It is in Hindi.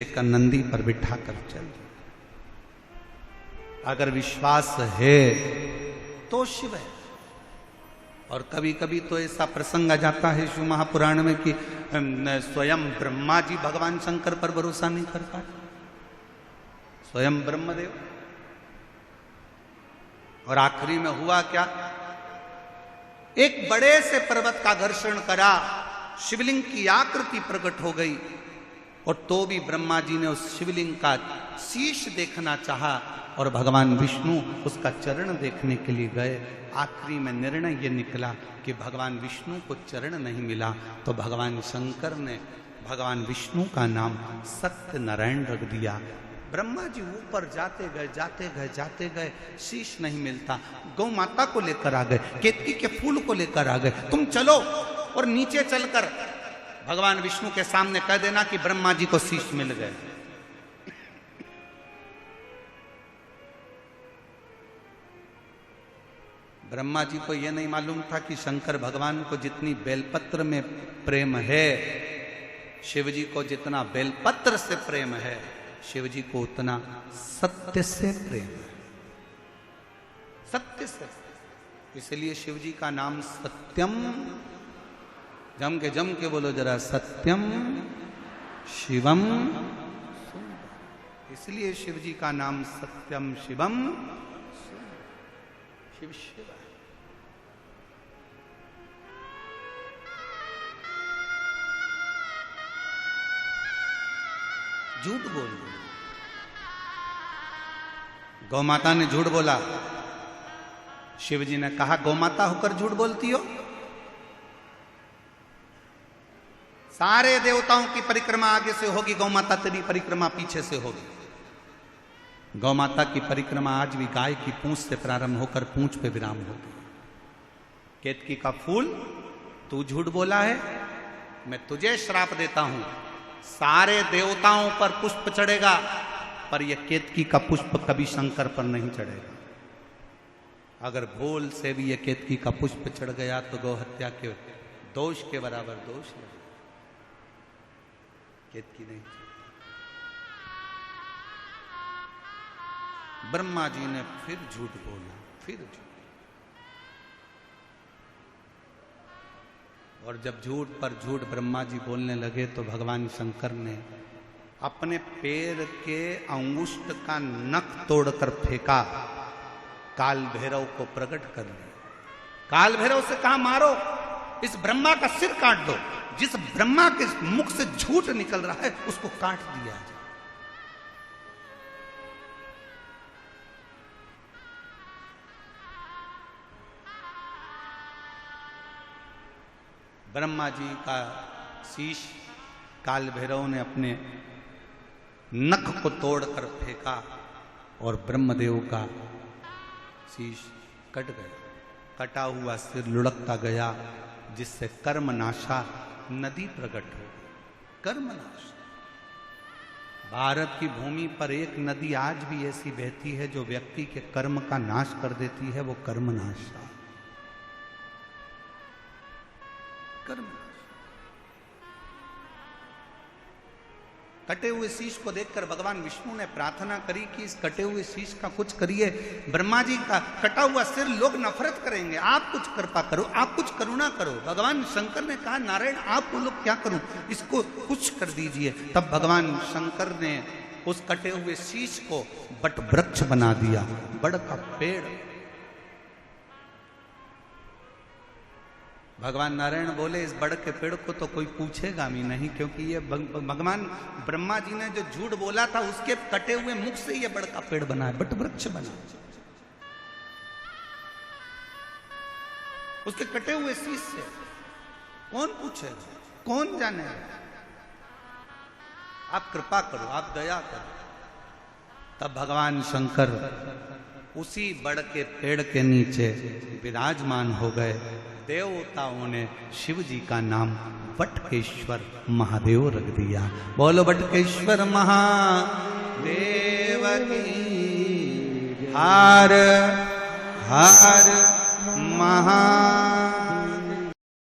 का नंदी पर बिठा कर चल। अगर विश्वास है तो शिव है। और कभी कभी तो ऐसा प्रसंग आ जाता है शिव महापुराण में कि स्वयं ब्रह्मा जी भगवान शंकर पर भरोसा नहीं कर पाते, स्वयं ब्रह्मदेव। और आखिरी में हुआ क्या, एक बड़े से पर्वत का घर्षण करा, शिवलिंग की आकृति प्रकट हो गई। और तो भी ब्रह्मा जी ने उस शिवलिंग का शीश देखना चाहा और भगवान विष्णु उसका चरण देखने के लिए गए। आखिरी में निर्णय ये निकला कि भगवान विष्णु को चरण नहीं मिला, तो भगवान शंकर ने भगवान विष्णु का नाम सत्यनारायण रख दिया। ब्रह्मा जी ऊपर जाते गए, शीश नहीं मिलता। गौ माता को लेकर आ गए, केतकी के फूल को लेकर आ गए, तुम चलो और नीचे चलकर भगवान विष्णु के सामने कह देना कि ब्रह्मा जी को शीश मिल गए। ब्रह्मा जी को यह नहीं मालूम था कि शंकर भगवान को जितनी बेलपत्र में प्रेम है, शिव जी को जितना बेलपत्र से प्रेम है, शिव जी को उतना सत्य से प्रेम है, सत्य से। इसलिए शिव जी का नाम सत्यम, जम के बोलो जरा, सत्यम शिवम। इसलिए शिव जी का नाम सत्यम शिवम, शिव शिव। झूठ बोल, गौ माता ने झूठ बोला। शिव जी ने कहा, गौ माता होकर झूठ बोलती हो? सारे देवताओं की परिक्रमा आगे से होगी, गौ माता तेरी परिक्रमा पीछे से होगी। गौ माता की परिक्रमा आज भी गाय की पूंछ से प्रारंभ होकर पूंछ पे विराम होगी। केतकी का फूल, तू झूठ बोला है, मैं तुझे श्राप देता हूं, सारे देवताओं पर पुष्प चढ़ेगा पर यह केतकी का पुष्प कभी शंकर पर नहीं चढ़ेगा। अगर भूल से भी यह केतकी का पुष्प चढ़ गया तो गौ हत्या के दोष के बराबर दोष लगेगा। केतकी नहीं। ब्रह्मा जी ने फिर झूठ बोला, फिर झूठ। और जब झूठ पर झूठ ब्रह्मा जी बोलने लगे तो भगवान शंकर ने अपने पैर के अंगुष्ठ का नख तोड़कर फेंका, काल भैरव को प्रकट कर दिया। काल भैरव से कहा, मारो, इस ब्रह्मा का सिर काट दो। जिस ब्रह्मा के मुख से झूठ निकल रहा है उसको काट दिया। ब्रह्मा जी का शीश काल भैरव ने अपने नख को तोड़कर फेंका और ब्रह्मदेव का शीश कट गया। कटा हुआ सिर लुढ़कता गया, जिससे कर्मनाशा नदी प्रकट हो गई। कर्मनाश। भारत की भूमि पर एक नदी आज भी ऐसी बहती है जो व्यक्ति के कर्म का नाश कर देती है, वो कर्मनाशा। कर्मनाश। कटे हुए शीश को देखकर भगवान विष्णु ने प्रार्थना करी कि इस कटे हुए शीश का कुछ करिए। ब्रह्मा जी का कटा हुआ सिर लोग नफरत करेंगे, आप कुछ कृपा करो, आप कुछ करुणा करो। भगवान शंकर ने कहा, नारायण आप बोलो क्या करूं, इसको कुछ कर दीजिए। तब भगवान शंकर ने उस कटे हुए शीश को बट वृक्ष बना दिया, बड़ का पेड़। भगवान नारायण बोले, इस बड़ के पेड़ को तो कोई पूछेगा भी नहीं, क्योंकि ये भगवान ब्रह्मा जी ने जो झूठ बोला था उसके कटे हुए मुख से ये बड़ का पेड़ बना है, बट वृक्ष बना। उसके कटे हुए शीश से कौन पूछेगा, कौन जाने। आप कृपा करो, आप दया करो। तब भगवान शंकर उसी बड़ के पेड़ के नीचे विराजमान हो गए। देवताओं ने शिव जी का नाम बटकेश्वर महादेव रख दिया। बोलो बटकेश्वर महादेव की। हर हर महा